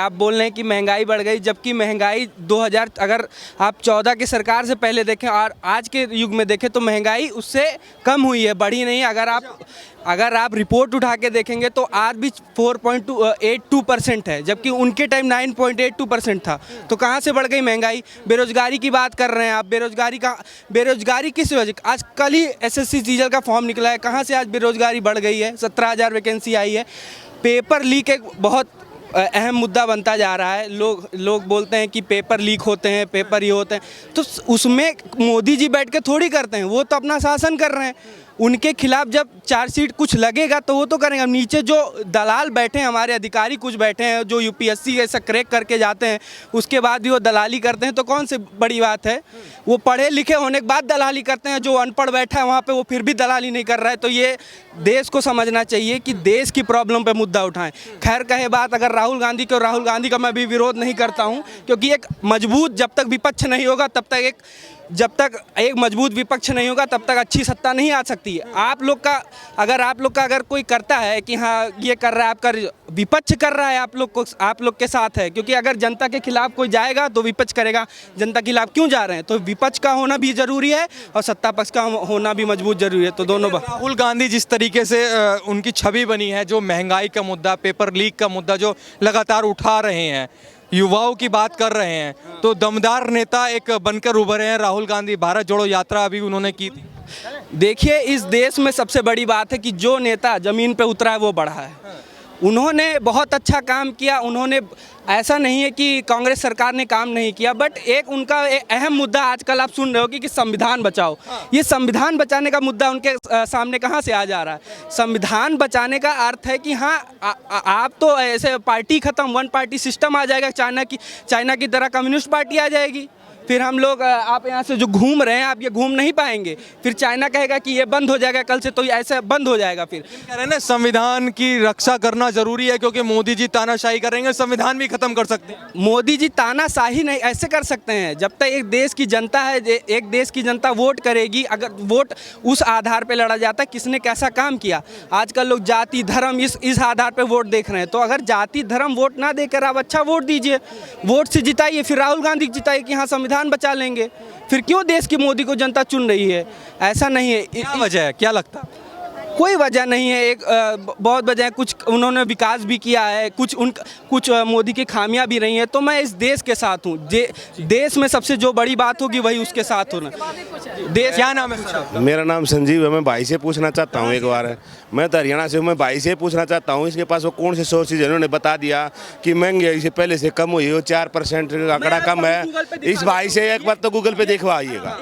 आप बोल रहे हैं कि महंगाई बढ़ गई, जबकि महंगाई 2000 अगर आप 14 की सरकार से पहले देखें और आज के युग में देखें तो महंगाई उससे कम हुई है, बढ़ी नहीं। अगर आप रिपोर्ट उठा के देखेंगे तो आज भी 4.82% है, जबकि उनके टाइम 9.82% था। तो कहाँ से बढ़ गई महंगाई? बेरोजगारी की बात कर रहे हैं आप, बेरोजगारी किस वजह? आज कल ही एसएससी सीजल का फॉर्म निकला है, कहाँ से आज बेरोजगारी बढ़ गई है? 17,000 वैकेंसी आई है। पेपर लीक एक बहुत अहम मुद्दा बनता जा रहा है। लोग बोलते हैं कि पेपर लीक होते हैं, पेपर ये होते हैं, तो उसमें मोदी जी बैठ के थोड़ी करते हैं, वो तो अपना शासन कर रहे हैं। उनके खिलाफ जब चार्जशीट कुछ लगेगा तो वो तो करेंगे। नीचे जो दलाल बैठे हैं, हमारे अधिकारी कुछ बैठे हैं जो यूपीएससी ऐसा क्रैक करके जाते हैं, उसके बाद भी वो दलाली करते हैं, तो कौन सी बड़ी बात है? वो पढ़े लिखे होने के बाद दलाली करते हैं, जो अनपढ़ बैठा है वहाँ पे वो फिर भी दलाली नहीं कर रहा है। तो ये देश को समझना चाहिए कि देश की प्रॉब्लम पे मुद्दा उठाएं। खैर कहे बात अगर राहुल गांधी का मैं भी विरोध नहीं करता हूँ, क्योंकि एक मजबूत जब तक विपक्ष नहीं होगा जब तक एक मजबूत विपक्ष नहीं होगा तब तक अच्छी सत्ता नहीं आ सकती है। आप लोग का अगर कोई करता है कि हाँ ये कर रहा है, आपका विपक्ष कर रहा है, आप लोग के साथ है, क्योंकि अगर जनता के खिलाफ कोई जाएगा तो विपक्ष करेगा। जनता के खिलाफ क्यों जा रहे हैं? तो विपक्ष का होना भी जरूरी है और सत्ता पक्ष का होना भी मजबूत जरूरी है। तो दोनों राहुल गांधी जिस तरीके से उनकी छवि बनी है, जो महंगाई का मुद्दा, पेपर लीक का मुद्दा जो लगातार उठा रहे हैं, युवाओं की बात कर रहे हैं, तो दमदार नेता एक बनकर उभरे हैं राहुल गांधी। भारत जोड़ो यात्रा अभी उन्होंने की थी। देखिए, इस देश में सबसे बड़ी बात है कि जो नेता जमीन पे उतरा है वो बढ़ा है। उन्होंने बहुत अच्छा काम किया। उन्होंने ऐसा नहीं है कि कांग्रेस सरकार ने काम नहीं किया, बट उनका अहम मुद्दा आजकल आप सुन रहे हो कि संविधान बचाओ। ये संविधान बचाने का मुद्दा उनके सामने कहाँ से आ जा रहा है? संविधान बचाने का अर्थ है कि हाँ आप तो ऐसे पार्टी खत्म, वन पार्टी सिस्टम आ जाएगा, चाइना की तरह कम्युनिस्ट पार्टी आ जाएगी। फिर हम लोग आप यहाँ से जो घूम रहे हैं आप ये घूम नहीं पाएंगे। फिर चाइना कहेगा कि ये बंद हो जाएगा कल से, तो ऐसे बंद हो जाएगा। फिर कह रहे हैं ना संविधान की रक्षा करना जरूरी है, क्योंकि मोदी जी तानाशाही करेंगे, संविधान भी खत्म कर सकते हैं। मोदी जी तानाशाही नहीं ऐसे कर सकते हैं। जब तक एक देश की जनता है, एक देश की जनता वोट करेगी। अगर वोट उस आधार पे लड़ा जाता है किसने कैसा काम किया। आजकल लोग जाति धर्म इस आधार पे वोट देख रहे हैं। तो अगर जाति धर्म वोट ना देकर आप अच्छा वोट दीजिए, वोट से जिताइए, फिर राहुल गांधी जिताइए कि हाँ संविधान बचा लेंगे। फिर क्यों देश की मोदी को जनता चुन रही है? ऐसा नहीं है। क्या वजह है, क्या लगता है? कोई वजह नहीं है। बहुत वजह है। कुछ उन्होंने विकास भी किया है, कुछ मोदी की खामियां भी रही हैं। तो मैं इस देश के साथ हूँ। देश में सबसे जो बड़ी बात होगी वही उसके साथ होना। देश क्या नाम है? मेरा नाम संजीव है। मैं भाई से पूछना चाहता हूँ, एक बार मैं तो हरियाणा से हूँ, मैं भाई से पूछना चाहता हूँ इसके पास वो कौन से सोर्सेज है। उन्होंने बता दिया कि महंगाई से पहले से कम हुई हो, 4% आंकड़ा कम है। इस भाई से एक बार तो गूगल पे दिखवाइएगा,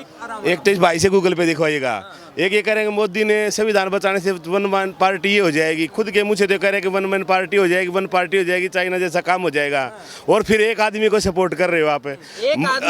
एक तो इस भाई से गूगल पे दिखवाइएगा। एक ये करेंगे मोदी ने संविधान बचाने से वन मैन पार्टी ये हो जाएगी, खुद के मुँह से तो कह रहे हैं कि वन मैन पार्टी हो जाएगी, चाइना जैसा काम हो जाएगा। और फिर एक आदमी को सपोर्ट कर रहे हो आप।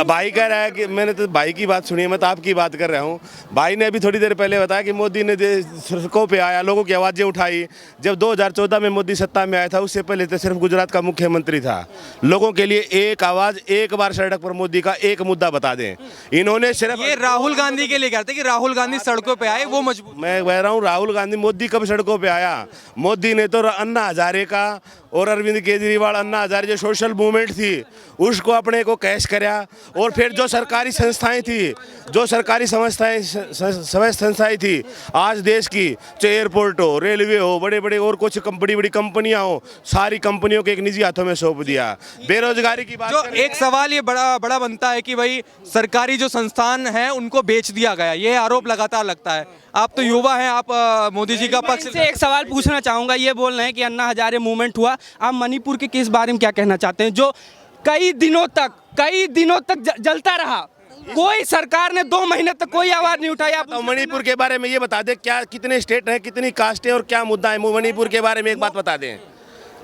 भाई कह रहा है कि मैंने तो भाई की बात सुनी है, मैं तो आपकी बात कर रहा हूँ। भाई ने अभी थोड़ी देर पहले बताया कि मोदी ने सड़कों पे आया, लोगों की आवाज़ें उठाई। जब 2014 में मोदी सत्ता में आया था, उससे पहले तो सिर्फ गुजरात का मुख्यमंत्री था। लोगों के लिए एक आवाज़, एक बार सड़क पर मोदी का एक मुद्दा बता दें। इन्होंने सिर्फ ये राहुल गांधी के लिए कहते हैं कि राहुल गांधी सड़कों पे आए, वो मजबूत। मैं कह रहा हूँ राहुल गांधी, मोदी कब सड़कों पे आया? मोदी ने तो अन्ना हजारे का और अरविंद केजरीवाल अन्ना हजारे जो सोशल मूवमेंट थी उसको अपने को कैश कराया। और फिर जो सरकारी संस्थाएं थी, जो सरकारी संस्थाएं थी आज देश की, चाहे एयरपोर्ट हो, रेलवे हो, बड़े बड़े और कुछ बड़ी बड़ी कंपनियां हो, सारी कंपनियों के एक निजी हाथों में सौंप दिया। बेरोजगारी की बात, जो एक सवाल ये बड़ा बनता है कि भाई सरकारी जो संस्थान हैं उनको बेच दिया गया, ये आरोप लगातार लगता है। आप तो युवा हैं, आप मोदी जी का पक्ष से एक सवाल पूछना चाहूँगा। ये बोल रहे हैं कि अन्ना हजारे मूवमेंट हुआ, आप मणिपुर के किस बारे में क्या कहना चाहते हैं, जो कई दिनों तक जलता रहा? कोई सरकार ने 2 महीने तक कोई आवाज नहीं उठाई। आप मणिपुर के बारे में ये बता दें, क्या कितने स्टेट हैं, कितनी कास्ट है और क्या मुद्दा है? मणिपुर के बारे में एक बात बता दें।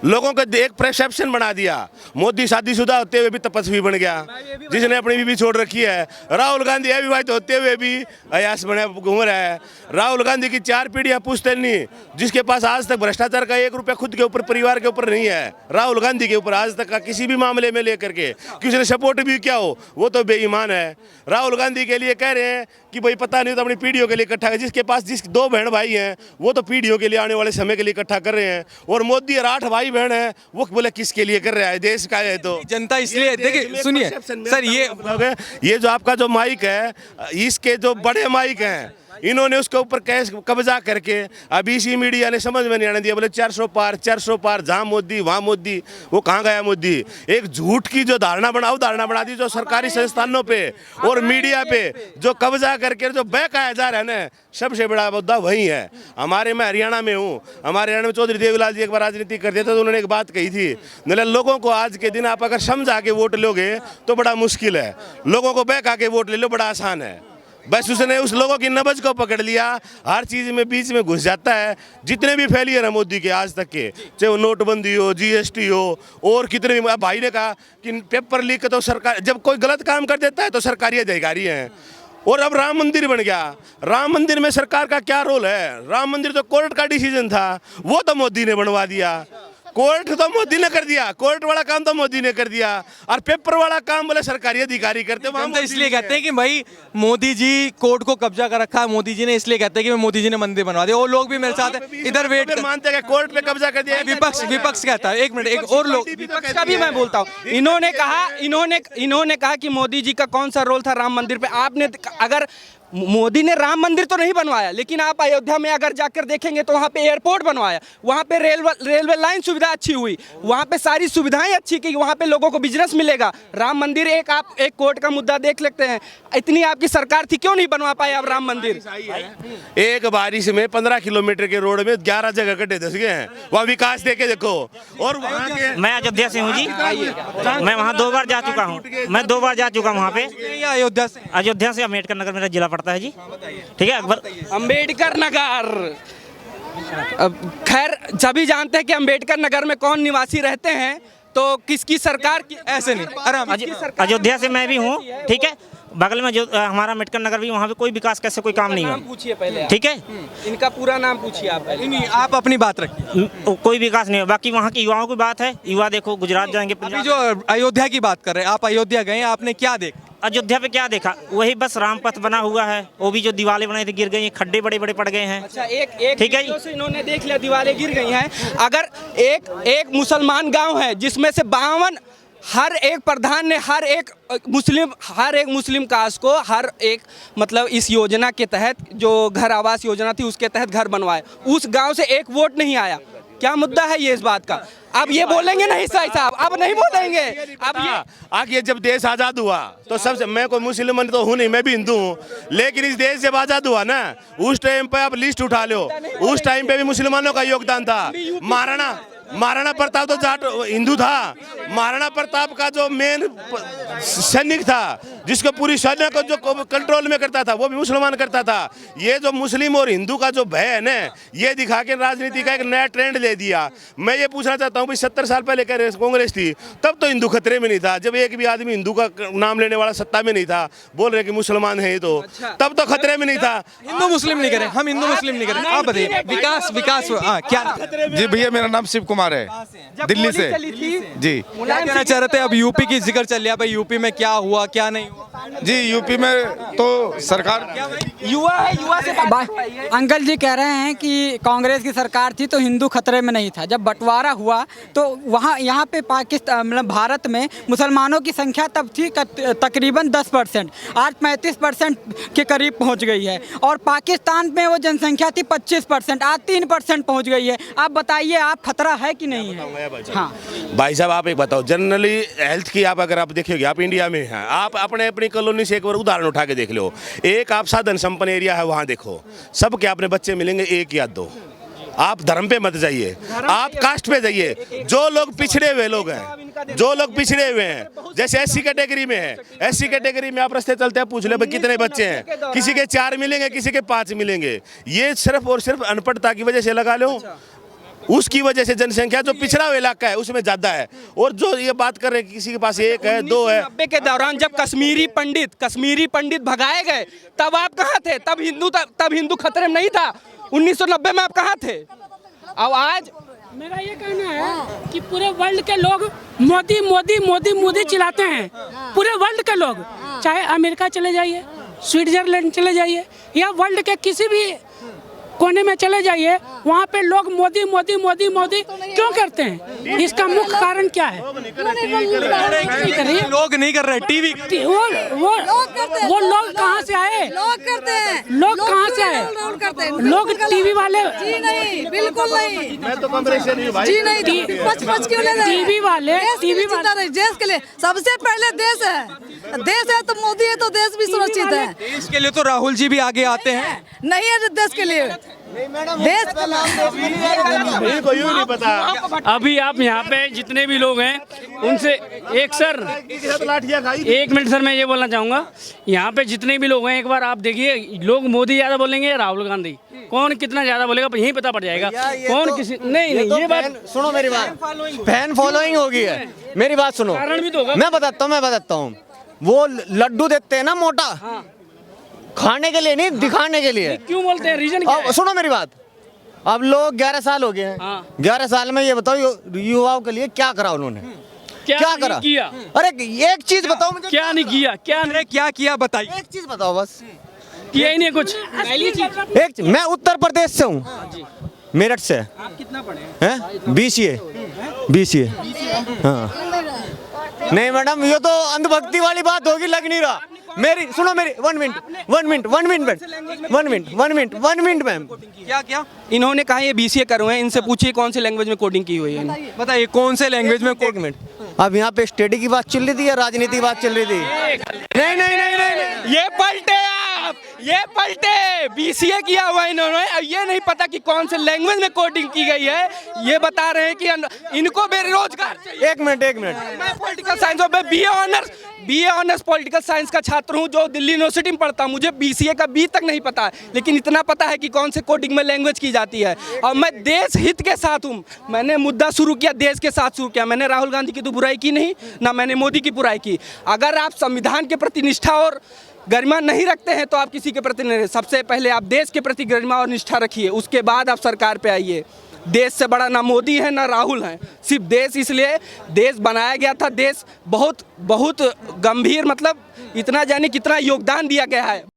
लोगों को एक परसेप्शन बना दिया। मोदी शादीशुदा होते हुए भी तपस्वी बन गया, जिसने अपनी बीवी छोड़ रखी है। राहुल गांधी अविवाहित होते हुए भी अयास बने घूम रहा है। राहुल गांधी की 4 पीढ़ियां पुश्तैनी, जिसके पास आज तक भ्रष्टाचार का 1 रुपया खुद के ऊपर, परिवार के ऊपर नहीं है। राहुल गांधी के ऊपर आज तक का किसी भी मामले में लेकर के किसी ने सपोर्ट भी किया हो, वो तो बेईमान है। राहुल गांधी के लिए कह रहे हैं कि भाई पता नहीं तो अपनी पीढ़ियों के लिए इकट्ठा कर। जिसके पास 2 बहन भाई हैं वो तो पीढ़ियों के लिए, आने वाले समय के लिए इकट्ठा कर रहे हैं। और मोदी और 8 भाई भाई बहन है वो बोले किसके लिए कर रहा है, देश का है तो जनता इसलिए देखिए सुनिए सर, ये जो आपका जो माइक है, इसके जो बड़े माइक हैं इन्होंने उसके ऊपर कैश कब्जा करके अभी इसी मीडिया ने समझ में नहीं आने दिया, बोले 400 पार, जहाँ मोदी वहाँ मोदी। वो कहाँ गया मोदी? एक झूठ की जो धारणा बना दी जो सरकारी संस्थानों पे और मीडिया पे जो कब्जा करके जो बहकाया जा रहा है ना, सबसे बड़ा मुद्दा वही है। मैं हरियाणा में हूँ, हमारे हरियाणा में चौधरी देवीलाल जी एक बार राजनीति करते थे तो उन्होंने एक बात कही थी, बोले लोगों को आज के दिन आप अगर समझा के वोट लोगे तो बड़ा मुश्किल है, लोगों को बहका के वोट ले लो बड़ा आसान है। बस उसने उस लोगों की नब्ज को पकड़ लिया, हर चीज़ में बीच में घुस जाता है। जितने भी फेलियर है मोदी के आज तक के, चाहे वो नोटबंदी हो, जीएसटी हो और कितने भी, भाई ने कहा कि पेपर लीक तो सरकार, जब कोई गलत काम कर देता है तो सरकारी अधिकारी हैं। और अब राम मंदिर बन गया, राम मंदिर में सरकार का क्या रोल है? राम मंदिर तो कोर्ट का डिसीजन था, वो तो मोदी ने बनवा दिया। कोर्ट तो मोदी ने कर दिया, कोर्ट वाला काम तो मोदी ने कर दिया, और पेपर वाला काम बोले सरकारी अधिकारी करते। हम तो इसलिए कहते हैं कि भाई मोदी जी कोर्ट को कब्जा कर रखा है, मोदी जी ने, इसलिए कहते हैं कि मोदी जी ने मंदिर बनवा दिया। वो लोग भी मेरे साथ इधर वेट मानते हैं कोर्ट पे कब्जा कर दिया। विपक्ष कहता है, एक मिनट, एक और लोग विपक्ष का भी मैं बोलता हूँ। इन्होंने कहा कि मोदी जी का कौन सा रोल था राम मंदिर पे। आपने अगर मोदी ने राम मंदिर तो नहीं बनवाया, लेकिन आप अयोध्या में अगर जाकर देखेंगे तो वहाँ पे एयरपोर्ट बनवाया, वहाँ पे रेलवे लाइन सुविधा अच्छी हुई, वहाँ पे सारी सुविधाएं अच्छी की, वहाँ पे लोगों को बिजनेस मिलेगा। राम मंदिर आप एक कोर्ट का मुद्दा देख लेते हैं, इतनी आपकी सरकार थी क्यों नहीं बनवा पाए आप राम मंदिर? एक बारिश में 15 किलोमीटर के रोड में 11 जगह गड्ढे धस गए हैं, वहाँ विकास देके देखो। और वहाँ के मैं अयोध्या से हूँ जी, मैं वहाँ 2 बार जा चुका हूँ, मैं 2 बार जा चुका हूँ वहाँ पे। अयोध्या से अम्बेडकर नगर मेरा जिला पड़ता है जी, ठीक है। अम्बेडकर नगर, खैर सभी जानते हैं कि अम्बेडकर नगर में कौन निवासी रहते हैं, तो किसकी सरकार की, ऐसे नहीं आराम। अयोध्या से मैं भी हूँ, ठीक है। बगल में जो हमारा अम्बेडकर नगर भी, वहाँ पे कोई विकास कैसे कोई काम नहीं है। पूछिए पहले, ठीक है, इनका पूरा नाम पूछिए आप पहले। नहीं, आप अपनी बात रखिए। कोई विकास नहीं है। बाकी वहाँ के युवाओं की बात है, युवा देखो गुजरात जाएंगे। अभी जो अयोध्या की बात कर रहे हैं, आप अयोध्या गए, आपने क्या देखा? अयोध्या पे क्या देखा? वही बस रामपथ बना हुआ है, वो भी जो दीवारें बनाई थी गिर गई हैं, खड्डे बड़े बड़े पड़ गए हैं। अच्छा, एक ठीक है, इन्होंने देख लिया दीवारें गिर गई हैं। अगर एक मुसलमान गांव है जिसमें से 52 हर एक प्रधान ने हर एक मुस्लिम कास्ट को हर एक मतलब इस योजना के तहत जो घर आवास योजना थी उसके तहत घर बनवाए, उस गांव से एक वोट नहीं आया। क्या मुद्दा है ये इस बात का? आप ये बोलेंगे नहीं साई साहब, आप नहीं बोलेंगे। आप ये आगे जब देश आज़ाद हुआ तो सबसे, मैं कोई मुसलमान तो हूँ नहीं, मैं भी हिंदू हूँ, लेकिन इस देश जब आज़ाद हुआ ना, उस टाइम पे आप लिस्ट उठा लो, उस टाइम पे भी मुसलमानों का योगदान था। महाराणा प्रताप तो जाट हिंदू था। महाराणा प्रताप का जो मेन सैनिक था जिसको पूरी सेना को जो कंट्रोल में करता था वो भी मुसलमान करता था। ये जो मुस्लिम और हिंदू का जो भय है ना, ये दिखा के राजनीति का एक नया ट्रेंड ले दिया। मैं ये पूछना चाहता हूँ, 70 साल पहले कांग्रेस थी, तब तो हिंदू खतरे में नहीं था। जब एक भी आदमी हिंदू का नाम लेने वाला सत्ता में नहीं था, बोल रहे कि मुसलमान है, तो तब तो खतरे में नहीं था। हिंदू मुस्लिम नहीं करें, हम हिंदू मुस्लिम नहीं करें। आप बताइए विकास क्या? जी भैया, मेरा नाम शिव कुमार है, दिल्ली से जी। क्या कहना चाह रहे थे? अब यूपी की जिक्र चल रहा है, यूपी में क्या हुआ क्या नहीं हुआ? जी, यूपी में तो सरकार युवा से अंकल जी कह रहे हैं कि कांग्रेस की सरकार थी तो हिंदू खतरे में नहीं था। जब बंटवारा हुआ तो वहाँ यहाँ पे पाकिस्तान मतलब भारत में मुसलमानों की संख्या तब थी तकरीबन 10%, आज 35% के करीब पहुँच गई है। और पाकिस्तान में वो जनसंख्या थी 25%, आज 3% पहुँच गई है। आप बताइए, आप खतरा है कि नहीं है? हाँ भाई साहब, आप एक बताओ, जनरली हेल्थ की अगर आप देखिएगा, आप इंडिया में हैं, आप अपनी कॉलोनी से एक बार उदाहरण उठा के देख लो। एक आप साधन संपन्न एरिया है, वहाँ देखो सबके अपने बच्चे मिलेंगे 1 या 2। आप धर्म पे मत जाइए, आप कास्ट पे जाइए। जो लोग पिछड़े हुए लोग हैं, जो लोग पिछड़े हुए हैं, जैसे एससी कैटेगरी में है, एससी कैटेगरी में आप रास्ते चलते हैं, पूछ ले भाई कितने बच्चे हैं, किसी के 4 मिलेंगे, किसी के 5 मिलेंगे। ये सिर्फ और सिर्फ अनपढ़ता की वजह से लगा लो, उसकी वजह से जनसंख्या जो पिछड़ा हुआ इलाका है उसमें ज्यादा है। और जो ये बात कर रहे हैं किसी के पास 1 है 2 है। 1990 के दौरान जब कश्मीरी पंडित भगाए गए, तब आप कहाँ थे? तब हिंदू खतरे में नहीं था। 1990 में आप कहाँ थे? अब आज मेरा ये कहना है कि पूरे वर्ल्ड के लोग मोदी मोदी मोदी मोदी चिल्लाते हैं। पूरे वर्ल्ड के लोग, चाहे अमेरिका चले जाइए, स्विट्जरलैंड चले जाइए, या वर्ल्ड के किसी भी कोने में चले जाइए, वहाँ पे लोग मोदी मोदी मोदी मोदी क्यों करते हैं? इसका मुख्य कारण क्या है? लोग नहीं कर रहे, टीवी वो लोग कहाँ से आए? लोग करते हैं। लोग कहाँ से आए? रोल करते हैं। लोग टीवी वाले जी नहीं, बिल्कुल नहीं। मैं तो कांग्रेस से नहीं भाई। जी नहीं, पच क्यों ले रहे हैं? टीवी वाले देश के लिए सबसे पहले देश है तो मोदी है तो देश भी सुरक्षित है। देश के लिए तो राहुल जी भी आगे आते हैं। नहीं है देश के लिए, देश का नाम इनको यूं नहीं पता। अभी आप यहाँ पे जितने भी लोग हैं उनसे एक मिनट सर, मैं ये बोलना चाहूँगा, यहाँ पे जितने भी लोग हैं एक बार आप देखिए, लोग मोदी ज़्यादा बोलेंगे या राहुल गांधी, कौन कितना ज़्यादा बोलेगा यही पता पड़ जाएगा। कौन किसी नहीं ये बात सुनो मेरी बात, फैन फॉलोइंग होगी है। मेरी बात सुनो, कारण भी तो होगा। मैं बताता हूँ। वो लड्डू देते हैं ना मोटा, खाने के लिए नहीं, दिखाने के लिए। क्यों बोलते हैं? रीजन क्या है? सुनो मेरी बात, अब लोग 11 साल हो गए हैं। 11 साल में ये बताओ युवाओं के लिए क्या करा उन्होंने? क्या करा? किया? अरे एक चीज बताओ मुझे, क्या नहीं किया? क्या किया बताइए। एक चीज बताओ बस। किया ही नहीं कुछ। मैं उत्तर प्रदेश से हूँ, मेरठ से। आप कितना पढ़े हैं? BCA। हाँ नहीं मैडम, ये तो अंधभक्ति वाली बात होगी, लग नहीं रहा। मेरी सुनो, मेरी 1 मिनट मैम। क्या इन्होंने कहा ये BCA कर हुए हैं, इनसे पूछिए कौन सी लैंग्वेज में कोडिंग की हुई है। बताइए कौन से लैंग्वेज में? एक मिनट, अब यहाँ पे स्टडी की बात चल रही थी या राजनीति की बात चल रही थी? नहीं, ये पलटे BCA किया हुआ है इन्होंने, अब ये नहीं पता कि कौन से लैंग्वेज में कोडिंग की गई है। ये बता रहे हैं कि इनको बेरोजगार चाहिए। एक मिनट। मैं पॉलिटिकल साइंस में BA ऑनर्स पॉलिटिकल साइंस का छात्र हूँ जो दिल्ली यूनिवर्सिटी में पढ़ता हूँ। मुझे BCA का B तक नहीं पता है, लेकिन इतना पता है कि कौन से कोडिंग में लैंग्वेज की जाती है। और मैं देश हित के साथ हूँ, मैंने मुद्दा शुरू किया, देश के साथ शुरू किया। मैंने राहुल गांधी की तो बुराई की नहीं, ना मैंने मोदी की बुराई की। अगर आप संविधान के प्रति निष्ठा और गरिमा नहीं रखते हैं तो आप किसी के प्रति नहीं। सबसे पहले आप देश के प्रति गरिमा और निष्ठा रखिए, उसके बाद आप सरकार पे आइए। देश से बड़ा ना मोदी है ना राहुल है, सिर्फ देश, इसलिए देश बनाया गया था। देश बहुत गंभीर, मतलब इतना जाने कितना योगदान दिया गया है।